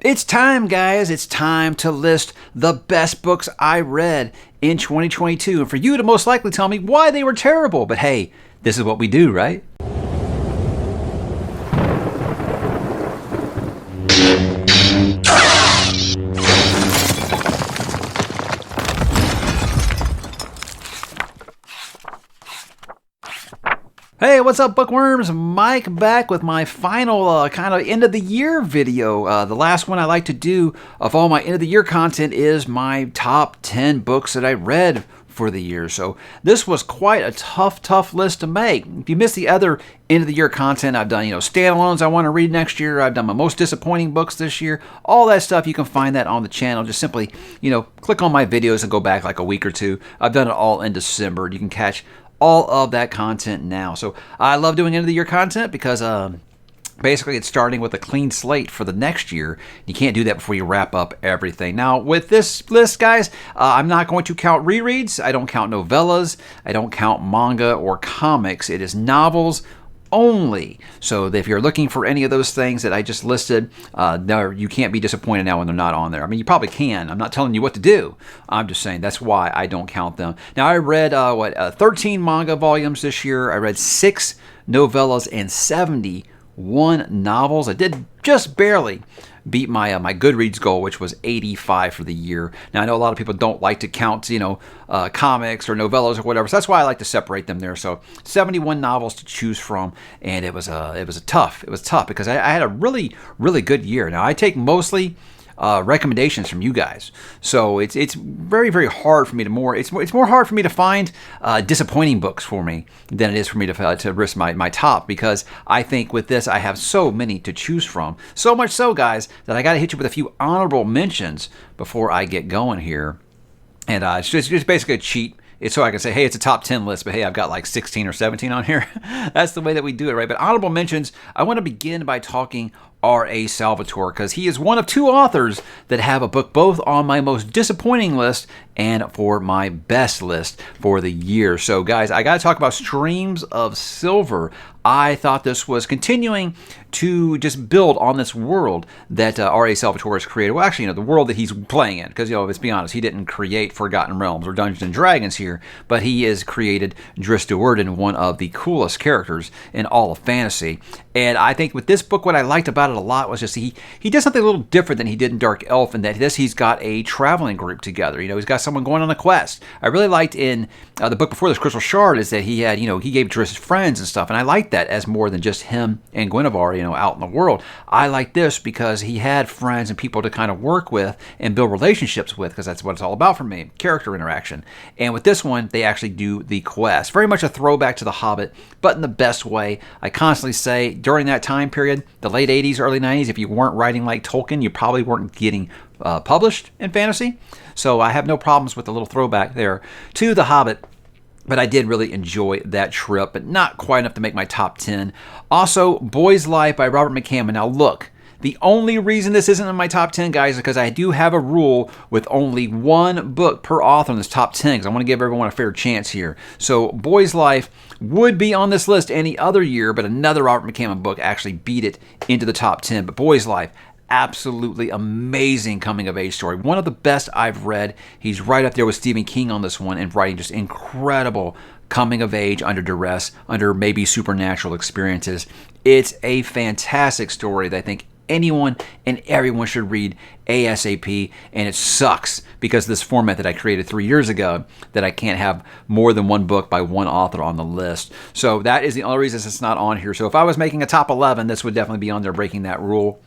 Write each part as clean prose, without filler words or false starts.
It's time, guys. It's time to list the best books I read in 2022, and for you to most likely tell me why they were terrible. But hey, this is what we do, right? Hey, what's up, bookworms? Mike back with my final kind of end of the year video. The last one I like to do of all my end of the year content is my top 10 books that I read for the year. So this was quite a tough list to make. If you missed the other end of the year content, I've done, standalones I want to read next year. I've done my most disappointing books this year. All that stuff, you can find that on the channel. Just simply, click on my videos and go back like a week or two. I've done it all in December. You can catch all of that content now. So I love doing end of the year content because basically it's starting with a clean slate for the next year. You can't do that before you wrap up everything. Now with this list, guys, I'm not going to count rereads. I don't count novellas. I don't count manga or comics. It is novels only. So if you're looking for any of those things that I just listed, no, you can't be disappointed now when they're not on there. I mean, you probably can. I'm not telling you what to do. I'm just saying that's why I don't count them. Now, I read 13 manga volumes this year. I read 6 novellas and 71 novels. I did just barely beat my my Goodreads goal, which was 85 for the year. Now, I know a lot of people don't like to count, comics or novellas or whatever, so that's why I like to separate them there. So 71 novels to choose from, and it was tough because I had a really good year. Now, I take mostly recommendations from you guys, so it's very hard for me to it's more hard for me to find disappointing books for me than it is for me to risk my top, because I think with this I have so many to choose from, so much so, guys, that I got to hit you with a few honorable mentions before I get going here. And it's just basically a cheat. It's so I can say, hey, it's a top 10 list, but hey, I've got like 16 or 17 on here. That's the way that we do it, right? But honorable mentions, I want to begin by talking R.A. Salvatore, because he is one of 2 authors that have a book both on my most disappointing list and for my best list for the year. So, guys, I got to talk about Streams of Silver. I thought this was continuing to just build on this world that R.A. Salvatore has created. Well, actually, the world that he's playing in, because, let's be honest, he didn't create Forgotten Realms or Dungeons and Dragons here, but he has created Drizzt Do'Urden, one of the coolest characters in all of fantasy. And I think with this book, what I liked about it a lot was just he did something a little different than he did in Dark Elf, in that he's got a traveling group together. He's got someone going on a quest. I really liked in the book before this, Crystal Shard, is that he had, he gave Drizzt friends and stuff, and I liked that as more than just him and Guinevere, out in the world. I like this because he had friends and people to kind of work with and build relationships with, because that's what it's all about for me, character interaction. And with this one, they actually do the quest. Very much a throwback to The Hobbit, but in the best way. I constantly say, during that time period, the late 80s, early 90s, if you weren't writing like Tolkien, you probably weren't getting published in fantasy. So I have no problems with the little throwback there to The Hobbit. But I did really enjoy that trip, but not quite enough to make my top 10. Also, Boy's Life by Robert McCammon. Now look, the only reason this isn't in my top 10, guys, is because I do have a rule with only 1 book per author in this top 10, because I want to give everyone a fair chance here. So Boy's Life would be on this list any other year, but another Robert McCammon book actually beat it into the top 10. But Boy's Life, absolutely amazing coming-of-age story. One of the best I've read. He's right up there with Stephen King on this one, and writing just incredible coming-of-age under duress, under maybe supernatural experiences. It's a fantastic story that I think anyone and everyone should read ASAP, and it sucks because of this format that I created 3 years ago, that I can't have more than 1 book by 1 author on the list. So that is the only reason it's not on here. So if I was making a top 11, this would definitely be on there, breaking that rule.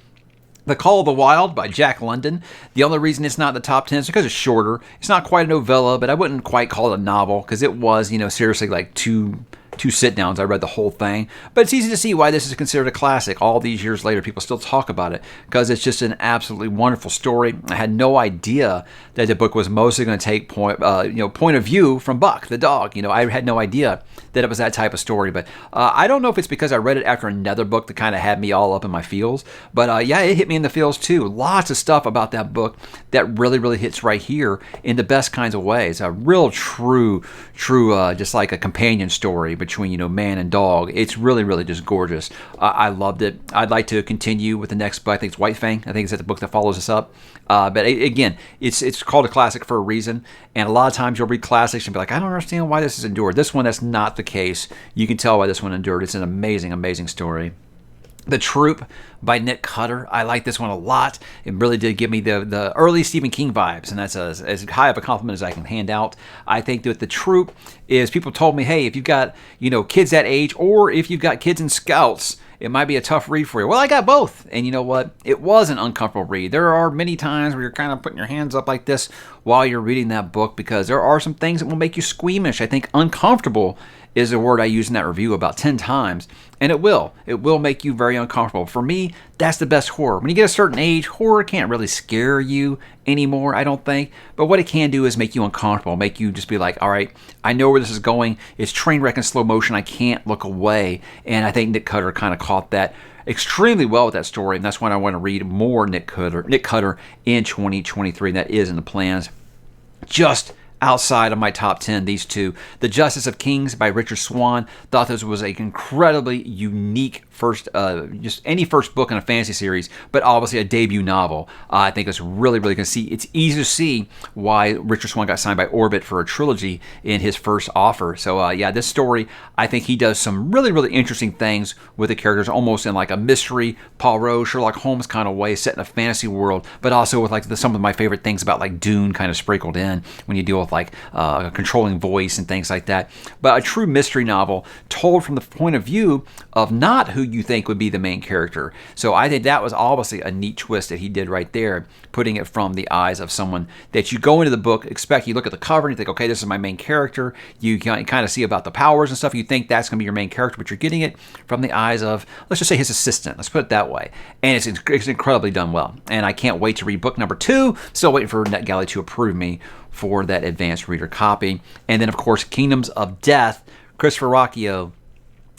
The Call of the Wild by Jack London. The only reason it's not in the top 10 is because it's shorter. It's not quite a novella, but I wouldn't quite call it a novel, because it was, seriously like two sit-downs. I read the whole thing. But it's easy to see why this is considered a classic. All these years later, people still talk about it, because it's just an absolutely wonderful story. I had no idea that the book was mostly going to take point of view from Buck, the dog. I had no idea that it was that type of story. But I don't know if it's because I read it after another book that kind of had me all up in my feels. But yeah, it hit me in the feels too. Lots of stuff about that book that really hits right here in the best kinds of ways. A real true, just like a companion story between between, man and dog. It's really, really just gorgeous. I loved it. I'd like to continue with the next book. I think it's White Fang. I think it's the book that follows this up. But again, it's called a classic for a reason. And a lot of times you'll read classics and be like, I don't understand why this has endured. This one, that's not the case. You can tell why this one endured. It's an amazing, amazing story. The Troop by Nick Cutter. I like this one a lot. It really did give me the early Stephen King vibes, and that's as high of a compliment as I can hand out. I think that The Troop is, people told me, hey, if you've got, kids that age, or if you've got kids in Scouts, it might be a tough read for you. Well, I got both. And you know what? It was an uncomfortable read. There are many times where you're kind of putting your hands up like this while you're reading that book, because there are some things that will make you squeamish. I think uncomfortable is a word I use in that review about 10 times. And it will make you very uncomfortable. For me, that's the best horror. When you get a certain age, horror can't really scare you anymore, I don't think. But what it can do is make you uncomfortable, make you just be like, all right, I know where this is going. It's train wreck in slow motion. I can't look away. And I think Nick Cutter kind of caught that extremely well with that story. And that's why I want to read more Nick Cutter in 2023. That is in the plans. Just outside of my top 10, these two. The Justice of Kings by Richard Swan. Thought this was an incredibly unique first, just any first book in a fantasy series, but obviously a debut novel. I think it's really, really going to see. It's easy to see why Richard Swan got signed by Orbit for a trilogy in his first offer. So yeah, this story, I think he does some really, really interesting things with the characters, almost in like a mystery, Poirot, Sherlock Holmes kind of way, set in a fantasy world, but also with like some of my favorite things about like Dune kind of sprinkled in when you deal with like a controlling voice and things like that. But a true mystery novel told from the point of view of not who you think would be the main character. So I think that was obviously a neat twist that he did right there, putting it from the eyes of someone that you go into the book, you look at the cover and you think, okay, this is my main character. You kind of see about the powers and stuff. You think that's going to be your main character, but you're getting it from the eyes of, let's just say, his assistant. Let's put it that way. And it's incredibly done well. And I can't wait to read book number 2. Still waiting for NetGalley to approve me for that advanced reader copy. And then, of course, Kingdoms of Death, Christopher Rocchio.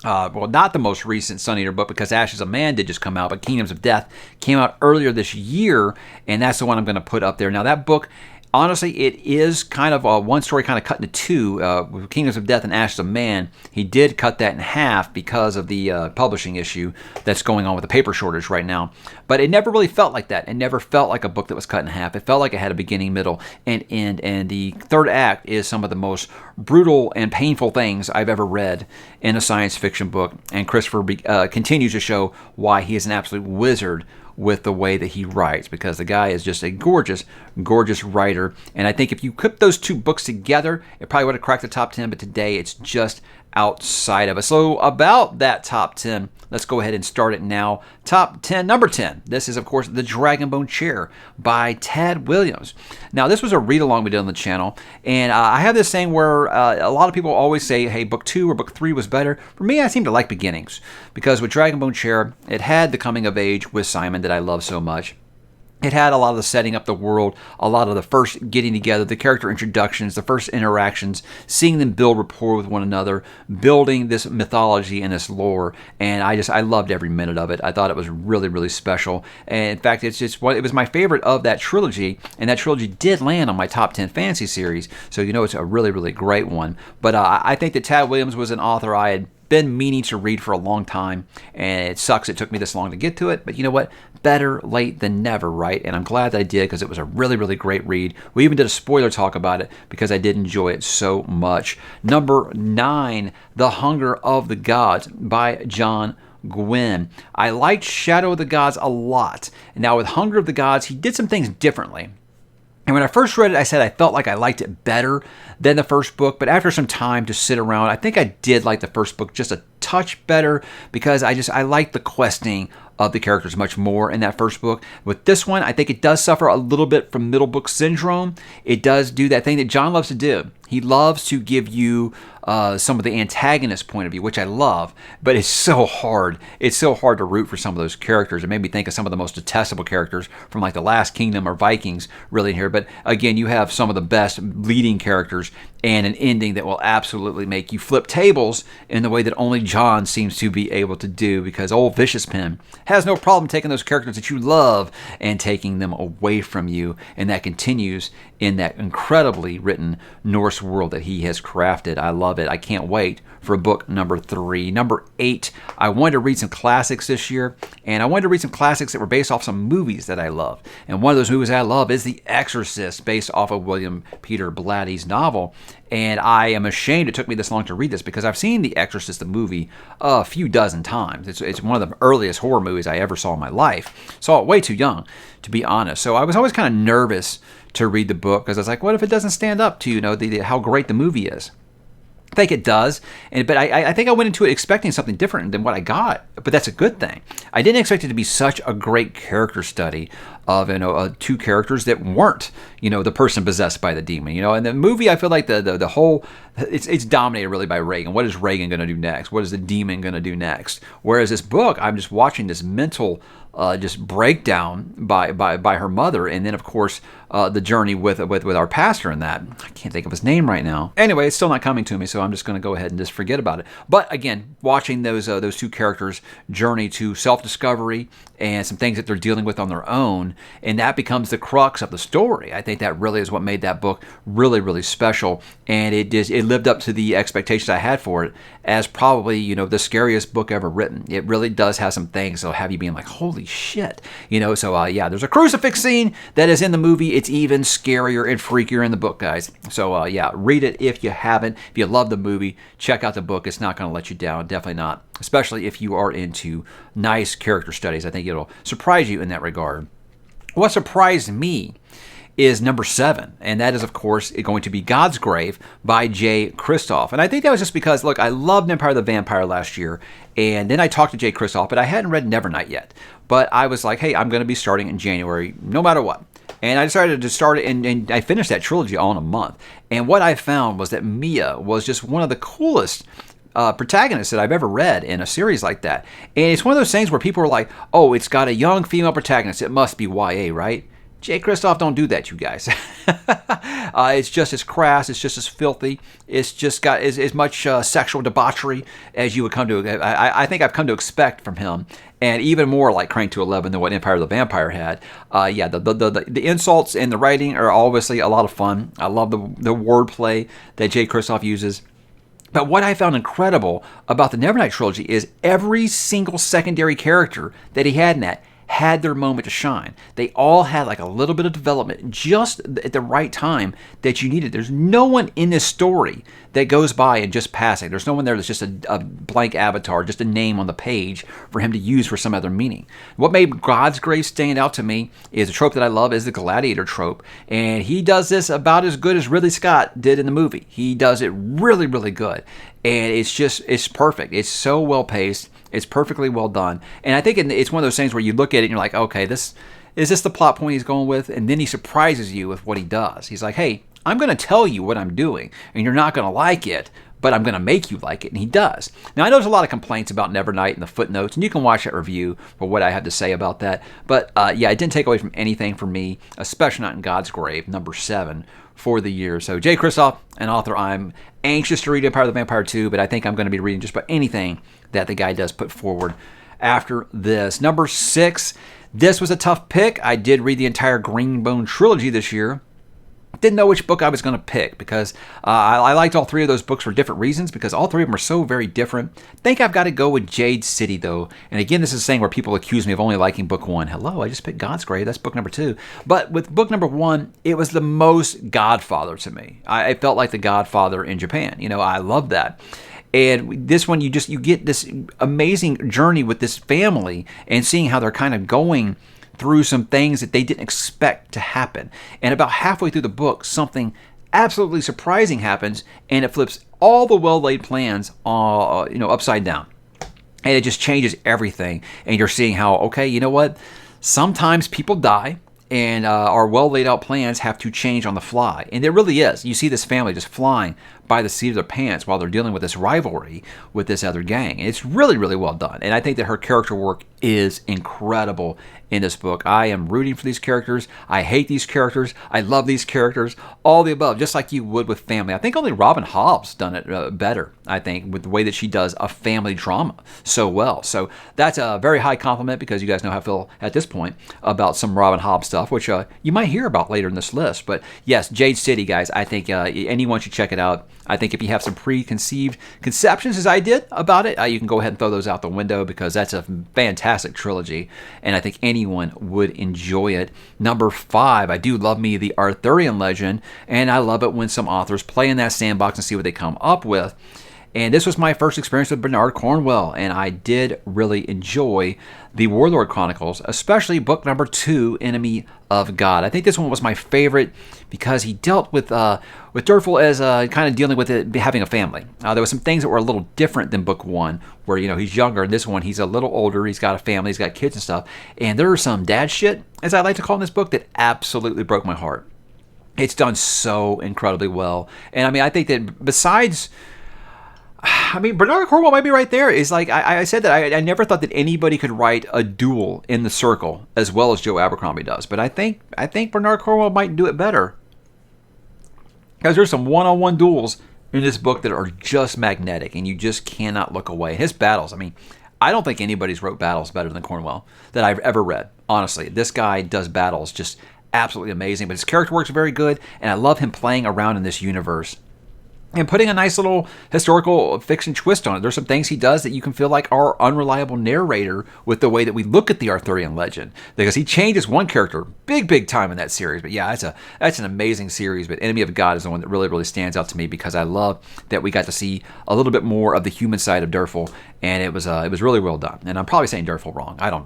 Well, not the most recent Sun Eater book, because Ashes of Man did just come out, but Kingdoms of Death came out earlier this year, and that's the one I'm going to put up there. Now, that book, honestly, it is kind of one story kind of cut into two. With Kingdoms of Death and Ashes of Man, he did cut that in half because of the publishing issue that's going on with the paper shortage right now. But it never really felt like that. It never felt like a book that was cut in half. It felt like it had a beginning, middle, and end. And the third act is some of the most brutal and painful things I've ever read in a science fiction book. And Christopher continues to show why he is an absolute wizard with the way that he writes, because the guy is just a gorgeous, gorgeous writer. And I think if you put those two books together, it probably would have cracked the top 10, but today it's just outside of it. So about that top 10, let's go ahead and start it now. Top 10, number 10. This is, of course, The Dragonbone Chair by Tad Williams. Now, this was a read-along we did on the channel, and I have this saying where a lot of people always say, hey, book 2 or book 3 was better. For me, I seem to like beginnings, because with Dragonbone Chair, it had the coming of age with Simon that I love so much. It had a lot of the setting up the world, a lot of the first getting together, the character introductions, the first interactions, seeing them build rapport with one another, building this mythology and this lore. And I loved every minute of it. I thought it was really, really special. And in fact, it was my favorite of that trilogy. And that trilogy did land on my top 10 fantasy series. So it's a really, really great one. But I think that Tad Williams was an author I had been meaning to read for a long time, and it sucks it took me this long to get to it, but you know what? Better late than never, right? And I'm glad that I did, because it was a really, really great read. We even did a spoiler talk about it because I did enjoy it so much. Number 9, The Hunger of the Gods by John Gwynne. I liked Shadow of the Gods a lot. And now with Hunger of the Gods, he did some things differently. And when I first read it, I said I felt like I liked it better than the first book. But after some time to sit around, I think I did like the first book just a touch better, because I liked the questing of the characters much more in that first book. With this one, I think it does suffer a little bit from middle book syndrome. It does do that thing that John loves to do. He loves to give you some of the antagonist point of view, which I love, but it's so hard. It's so hard to root for some of those characters. It made me think of some of the most detestable characters from like The Last Kingdom or Vikings really in here. But again, you have some of the best leading characters and an ending that will absolutely make you flip tables in the way that only John seems to be able to do, because old Vicious Pen has no problem taking those characters that you love and taking them away from you. And that continues in that incredibly written Norse this world that he has crafted. I love it. I can't wait for book number 3. Number 8, I wanted to read some classics this year, and I wanted to read some classics that were based off some movies that I love. And one of those movies I love is The Exorcist, based off of William Peter Blatty's novel. And I am ashamed it took me this long to read this because I've seen The Exorcist, the movie, a few dozen times. It's one of the earliest horror movies I ever saw in my life. Saw it way too young, to be honest. So I was always kind of nervous to read the book because I was like, what if it doesn't stand up to, how great the movie is? I think it does, but I think I went into it expecting something different than what I got, but that's a good thing. I didn't expect it to be such a great character study of two characters that weren't the person possessed by the demon. In the movie, I feel like the whole it's dominated really by Reagan. What is Reagan going to do next? What is the demon going to do next? Whereas this book, I'm just watching this mental just breakdown by her mother, and then of course the journey with our pastor in that. I can't think of his name right now. Anyway, it's still not coming to me, so I'm just going to go ahead and just forget about it. But again, watching those two characters journey to self-discovery and some things that they're dealing with on their own, and that becomes the crux of the story. I think that really is what made that book really, really special, and it lived up to the expectations I had for it as probably the scariest book ever written. It really does have some things that'll have you being like, holy shit, So yeah, there's a crucifix scene that is in the movie. It's even scarier and freakier in the book, guys. So yeah, read it if you haven't. If you love the movie, check out the book. It's not going to let you down. Definitely not. Especially if you are into nice character studies. I think it'll surprise you in that regard. What surprised me is number 7, and that is, of course, going to be God's Grave by Jay Kristoff. And I think that was just because, look, I loved Empire of the Vampire last year, and then I talked to Jay Kristoff, but I hadn't read Nevernight yet. But I was like, hey, I'm going to be starting in January, no matter what. And I decided to start it, and I finished that trilogy all in a month. And what I found was that Mia was just one of the coolest protagonists that I've ever read in a series like that. And it's one of those things where people are like, oh, it's got a young female protagonist. It must be YA, right? Jay Kristoff don't do that, you guys. It's just as crass. It's just as filthy. It's just got as much sexual debauchery as you would come to. I think I've come to expect from him, and even more like Crank to 11 than what Empire of the Vampire had. Yeah, the insults and the writing are obviously a lot of fun. I love the wordplay that Jay Kristoff uses. But what I found incredible about the Nevernight trilogy is every single secondary character that he had in that had their moment to shine. They all had like a little bit of development just at the right time that you needed. There's no one in this story that goes by and just passing. There's no one there that's just a blank avatar, just a name on the page for him to use for some other meaning. What made God's Grave stand out to me is a trope that I love is the gladiator trope. And he does this about as good as Ridley Scott did in the movie. He does it really, really good. And it's perfect. It's so well paced. It's perfectly well done. And I think it's one of those things where you look at it and you're like, okay, is this the plot point he's going with? And then he surprises you with what he does. He's like, hey, I'm going to tell you what I'm doing, and you're not going to like it, but I'm going to make you like it. And he does. Now, I know there's a lot of complaints about Nevernight and the footnotes, and you can watch that review for what I have to say about that. But yeah, it didn't take away from anything for me, especially not in God's Grave, number 7 for the year. So Jay Kristoff, an author I'm anxious to read Empire of the Vampire 2, but I think I'm going to be reading just about anything that the guy does put forward after this. Number 6, this was a tough pick. I did read the entire Greenbone trilogy this year. Didn't know which book I was going to pick because I liked all 3 of those books for different reasons because all 3 of them are so very different. I think I've got to go with Jade City, though. And again, this is a thing where people accuse me of only liking book 1. Hello, I just picked God's Grave. That's book number 2. But with book number 1, it was the most Godfather to me. I felt like the Godfather in Japan. I love that. And this one, you get this amazing journey with this family and seeing how they're kind of going through some things that they didn't expect to happen. And about halfway through the book, something absolutely surprising happens, and it flips all the well-laid plans, upside down. And it just changes everything. And you're seeing how, okay, you know what? Sometimes people die, and our well-laid-out plans have to change on the fly. And it really is. You see this family just flying by the seat of their pants while they're dealing with this rivalry with this other gang. And it's really, really well done. And I think that her character work is incredible in this book. I am rooting for these characters. I hate these characters. I love these characters. All the above, just like you would with family. I think only Robin Hobb's done it better, I think, with the way that she does a family drama so well. So that's a very high compliment, because you guys know how I feel at this point about some Robin Hobb stuff, which you might hear about later in this list. But yes, Jade City, guys, I think anyone should check it out. I think if you have some preconceived conceptions, as I did, about it, you can go ahead and throw those out the window, because that's a fantastic trilogy, and I think anyone would enjoy it. Number 5, I do love me the Arthurian legend, and I love it when some authors play in that sandbox and see what they come up with. And this was my first experience with Bernard Cornwell, and I did really enjoy the Warlord Chronicles, especially book number 2, Enemy of God. I think this one was my favorite because he dealt with Derfel as kind of dealing with it, having a family. There were some things that were a little different than book 1, where he's younger. In this one, he's a little older. He's got a family. He's got kids and stuff. And there was some dad shit, as I like to call in this book, that absolutely broke my heart. It's done so incredibly well. And I mean, I think that besides, Bernard Cornwell might be right there. Is like I said that I never thought that anybody could write a duel in the Circle as well as Joe Abercrombie does. But I think Bernard Cornwell might do it better, because there's some one-on-one duels in this book that are just magnetic, and you just cannot look away. His battles, I don't think anybody's wrote battles better than Cornwell that I've ever read. Honestly, this guy does battles just absolutely amazing. But his character work's very good, and I love him playing around in this universe and putting a nice little historical fiction twist on it. There's some things he does that you can feel like our unreliable narrator with the way that we look at the Arthurian legend, because he changes one character big time in that series. But yeah, that's an amazing series. But Enemy of God is the one that really, really stands out to me, because I love that we got to see a little bit more of the human side of Derfel, and it was really well done. And I'm probably saying Derfel wrong. I don't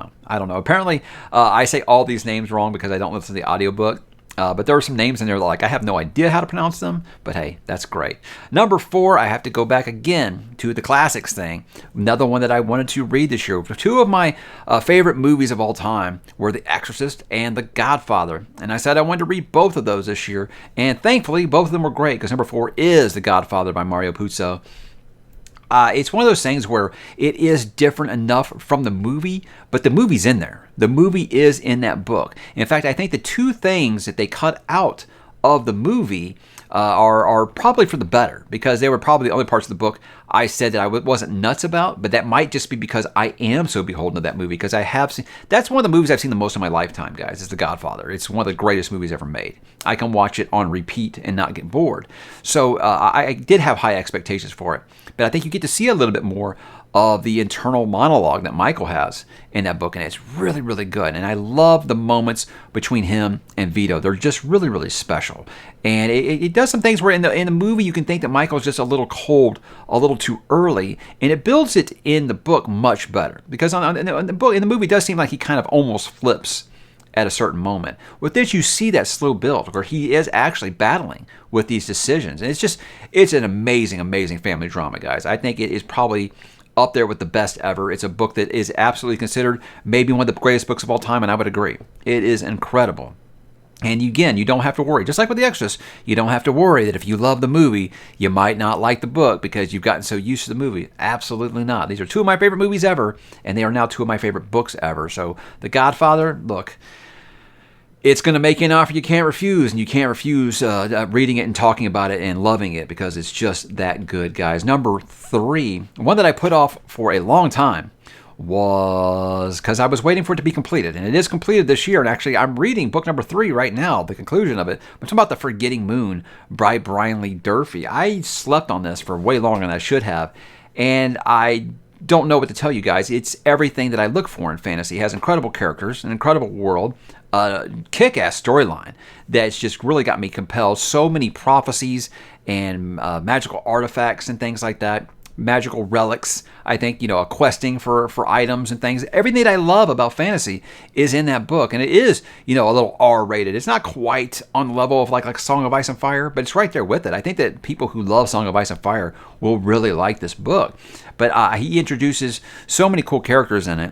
know. Apparently, I say all these names wrong because I don't listen to the audiobook. But there were some names in there that I have no idea how to pronounce them, but hey, that's great. Number 4, I have to go back again to the classics thing. Another one that I wanted to read this year. 2 of my favorite movies of all time were The Exorcist and The Godfather. And I said I wanted to read both of those this year, and thankfully both of them were great, because number 4 is The Godfather by Mario Puzo. It's one of those things where it is different enough from the movie, but the movie's in there. The movie is in that book. In fact, I think the 2 things that they cut out of the movie are probably for the better, because they were probably the only parts of the book I said that I wasn't nuts about, but that might just be because I am so beholden to that movie, because I have seen, that's one of the movies I've seen the most in my lifetime, guys, is The Godfather. It's one of the greatest movies ever made. I can watch it on repeat and not get bored. So I did have high expectations for it, but I think you get to see a little bit more of the internal monologue that Michael has in that book, and it's really, really good. And I love the moments between him and Vito. They're just really, really special. And it does some things where in the movie you can think that Michael's just a little cold, a little too early, and it builds it in the book much better, because in the movie it does seem like he kind of almost flips at a certain moment. With this, you see that slow build where he is actually battling with these decisions, and it's an amazing, amazing family drama, guys. I think it is probably up there with the best ever. It's a book that is absolutely considered maybe one of the greatest books of all time, and I would agree. It is incredible. And again, you don't have to worry. Just like with The Exorcist, you don't have to worry that if you love the movie, you might not like the book because you've gotten so used to the movie. Absolutely not. These are 2 of my favorite movies ever, and they are now 2 of my favorite books ever. So The Godfather, look, it's going to make you an offer you can't refuse, and you can't refuse reading it and talking about it and loving it, because it's just that good, guys. Number 3, one that I put off for a long time, was because I was waiting for it to be completed, and it is completed this year. And actually, I'm reading book number 3 right now, the conclusion of it. I'm talking about The Forgetting Moon by Brian Lee Durfee. I slept on this for way longer than I should have, and I don't know what to tell you guys. It's everything that I look for in fantasy. It has incredible characters, an incredible world, kick-ass storyline that's just really got me compelled. So many prophecies and magical artifacts and things like that. Magical relics, I think, a questing for items and things. Everything that I love about fantasy is in that book, and it is, a little R-rated. It's not quite on the level of like Song of Ice and Fire, but it's right there with it. I think that people who love Song of Ice and Fire will really like this book. But he introduces so many cool characters in it.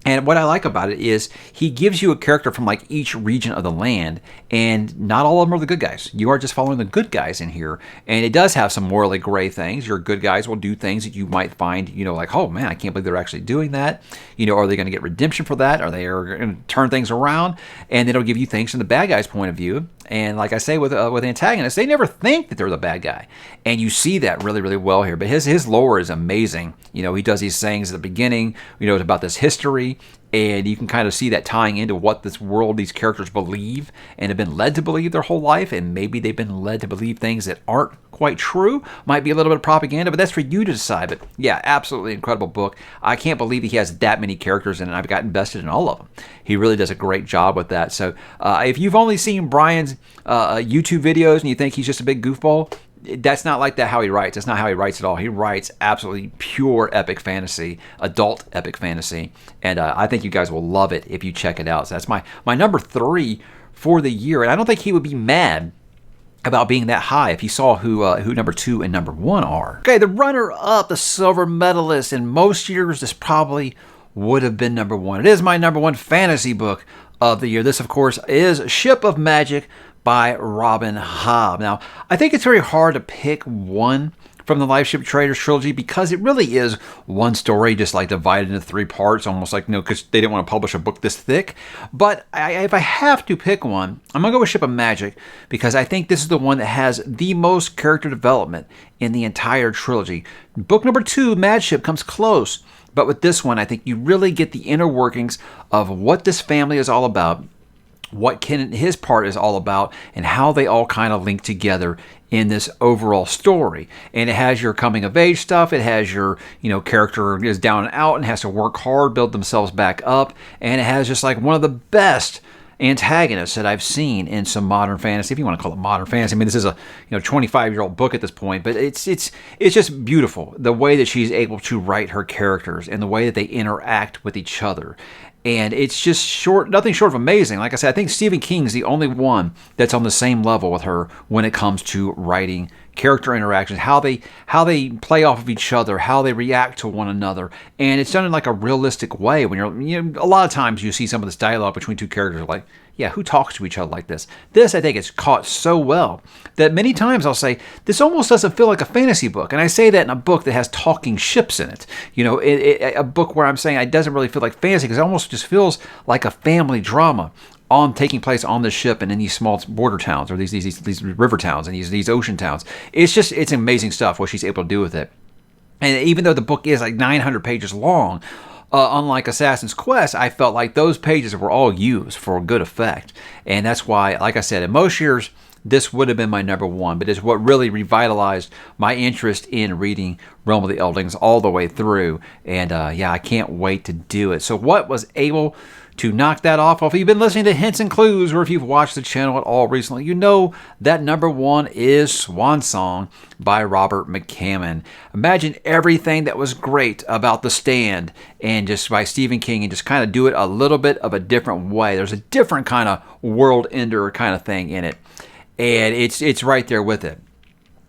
And what I like about it is he gives you a character from like each region of the land, and not all of them are the good guys. You are just following the good guys in here, and it does have some morally gray things. Your good guys will do things that you might find, like, oh man, I can't believe they're actually doing that. Are they going to get redemption for that? Are they going to turn things around? And then it'll give you things from the bad guy's point of view. And like I say with antagonists, they never think that they're the bad guy, and you see that really, really well here. But his lore is amazing. He does these things at the beginning. It's about this history. And you can kind of see that tying into what this world, these characters believe and have been led to believe their whole life. And maybe they've been led to believe things that aren't quite true. Might be a little bit of propaganda, but that's for you to decide. But yeah, absolutely incredible book. I can't believe he has that many characters in it. I've got invested in all of them. He really does a great job with that. So if you've only seen Brian's YouTube videos and you think he's just a big goofball, that's not like that how he writes. That's not how he writes at all. He writes absolutely pure epic fantasy, adult epic fantasy, and I think you guys will love it if you check it out. So that's my number 3 for the year, and I don't think he would be mad about being that high if he saw who number 2 and number 1 are. Okay, the runner-up, the silver medalist. In most years, this probably would have been number 1. It is my number 1 fantasy book of the year. This, of course, is Ship of Magic by Robin Hobb. Now, I think it's very hard to pick one from the Life Ship Traders trilogy because it really is one story, just like divided into 3 parts, almost like, because they didn't want to publish a book this thick. But if I have to pick one, I'm going to go with Ship of Magic because I think this is the one that has the most character development in the entire trilogy. Book number 2, Mad Ship, comes close. But with this one, I think you really get the inner workings of what this family is all about, what Ken and his part is all about, and how they all kind of link together in this overall story. And it has your coming of age stuff. It has your, character is down and out and has to work hard, build themselves back up. And it has just like one of the best antagonists that I've seen in some modern fantasy, if you want to call it modern fantasy. I mean, this is a 25-year-old book at this point, but it's just beautiful the way that she's able to write her characters and the way that they interact with each other. And it's just nothing short of amazing. Like I said, I think Stephen King's the only one that's on the same level with her when it comes to writing character interactions, how they play off of each other, how they react to one another. And it's done in like a realistic way. When a lot of times you see some of this dialogue between 2 characters like, yeah, who talks to each other like this? This, I think, is caught so well that many times I'll say, this almost doesn't feel like a fantasy book. And I say that in a book that has talking ships in it. A book where I'm saying it doesn't really feel like fantasy because it almost just feels like a family drama taking place on the ship and in these small border towns or these river towns and these ocean towns. It's amazing stuff what she's able to do with it. And even though the book is like 900 pages long, unlike Assassin's Quest, I felt like those pages were all used for good effect. And that's why, like I said, in most years, this would have been my number 1, but it's what really revitalized my interest in reading Realm of the Eldlings all the way through. And I can't wait to do it. So what was able to knock that off? Well, if you've been listening to Hints and Clues or if you've watched the channel at all recently, you know that number 1 is Swan Song by Robert McCammon. Imagine everything that was great about The Stand and just by Stephen King and just kind of do it a little bit of a different way. There's a different kind of world ender kind of thing in it. And it's right there with it.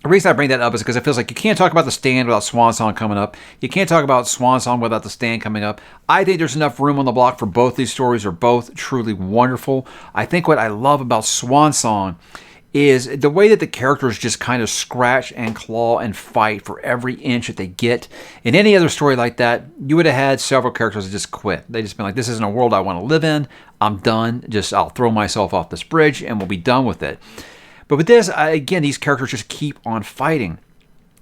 The reason I bring that up is because it feels like you can't talk about The Stand without Swan Song coming up. You can't talk about Swan Song without The Stand coming up. I think there's enough room on the block for both these stories. They're both truly wonderful. I think what I love about Swan Song is the way that the characters just kind of scratch and claw and fight for every inch that they get. In any other story like that, you would have had several characters that just quit. They just been like, this isn't a world I want to live in. I'm done. I'll throw myself off this bridge and we'll be done with it. But with this, again, these characters just keep on fighting.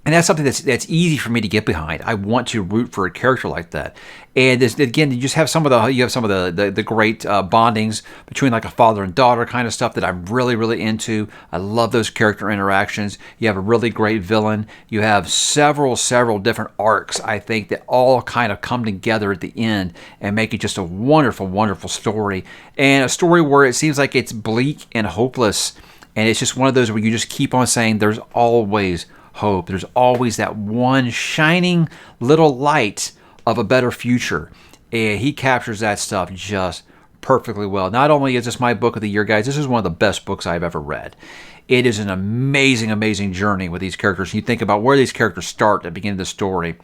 And that's something that's easy for me to get behind. I want to root for a character like that. And again, you have some of the great bondings between like a father and daughter kind of stuff that I'm really, really into. I love those character interactions. You have a really great villain. You have several different arcs, I think, that all kind of come together at the end and make it just a wonderful, wonderful story. And a story where it seems like it's bleak and hopeless. And it's just one of those where you just keep on saying there's always hope. There's always that one shining little light of a better future. And he captures that stuff just perfectly well. Not only is this my book of the year, guys, this is one of the best books I've ever read. It is an amazing, amazing journey with these characters. You think about where these characters start at the beginning of the story.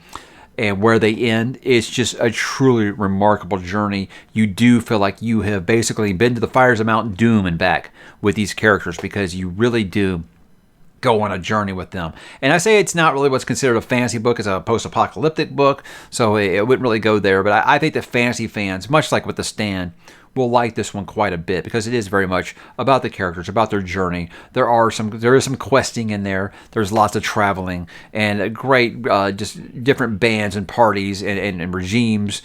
and where they end, it's just a truly remarkable journey. You do feel like you have basically been to the fires of Mount Doom and back with these characters, because you really do go on a journey with them. And I say it's not really what's considered a fantasy book. It's a post-apocalyptic book, so it wouldn't really go there. But I think that fantasy fans, much like with The Stand, will like this one quite a bit, because it is very much about the characters, about their journey. There is some questing in there. There's lots of traveling and great just different bands and parties and regimes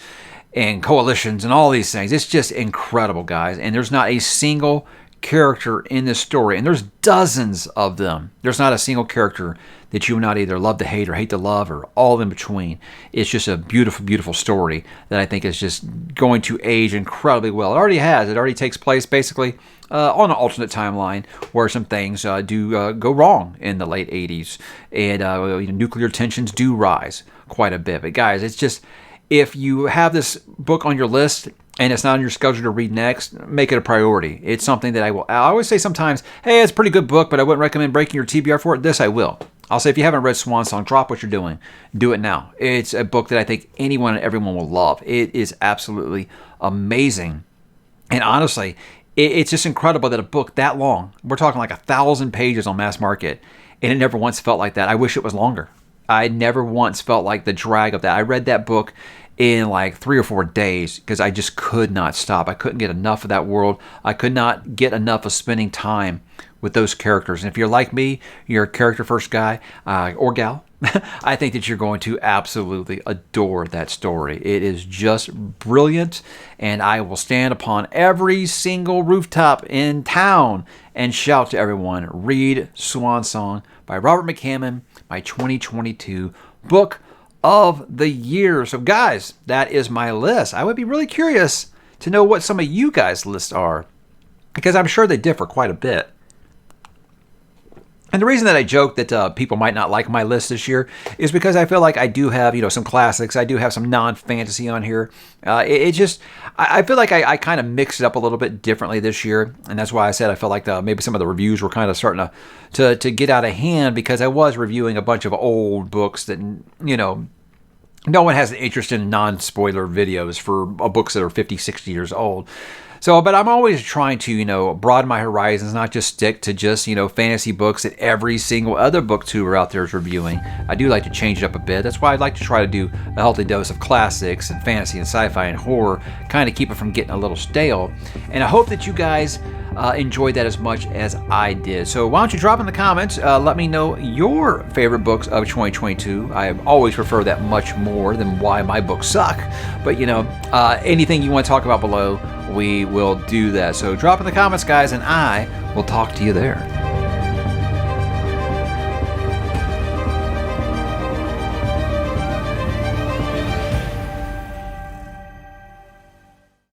and coalitions and all these things. It's just incredible, guys. And there's not a single character in this story, and there's dozens of them. There's not a single character that you will not either love to hate or hate to love, or all in between. It's just a beautiful, beautiful story that I think is just going to age incredibly well. It already has. It already takes place basically on an alternate timeline where some things do go wrong in the late 80s, and nuclear tensions do rise quite a bit. But guys, it's just, if you have this book on your list and it's not on your schedule to read next, make it a priority. It's something that I always say sometimes, hey, it's a pretty good book, but I wouldn't recommend breaking your TBR for it. This I will. I'll say, if you haven't read Swan Song, drop what you're doing. Do it now. It's a book that I think anyone and everyone will love. It is absolutely amazing. And honestly, it's just incredible that a book that long, we're talking like 1,000 pages on mass market, and it never once felt like that. I wish it was longer. I never once felt like the drag of that. I read that book in like 3 or 4 days because I just could not stop. I couldn't get enough of that world. I could not get enough of spending time with those characters. And if you're like me, you're a character first guy or gal, I think that you're going to absolutely adore that story. It is just brilliant, and I will stand upon every single rooftop in town and shout to everyone, read Swan Song by Robert McCammon, my 2022 book of the year. So guys, that is my list. I would be really curious to know what some of you guys' lists are, because I'm sure they differ quite a bit. And the reason that I joke that people might not like my list this year is because I feel like I do have, some classics. I do have some non-fantasy on here. I feel like I kind of mixed it up a little bit differently this year. And that's why I said I felt like maybe some of the reviews were kind of starting to get out of hand, because I was reviewing a bunch of old books that, no one has an interest in non-spoiler videos for books that are 50, 60 years old. So, but I'm always trying to, broaden my horizons, not just stick to just, fantasy books that every single other booktuber out there is reviewing. I do like to change it up a bit. That's why I'd like to try to do a healthy dose of classics and fantasy and sci-fi and horror, kind of keep it from getting a little stale. And I hope that you guys enjoyed that as much as I did. So why don't you drop in the comments, let me know your favorite books of 2022. I always prefer that much more than why my books suck. But anything you want to talk about below, we will do that. So drop in the comments, guys, and I will talk to you there.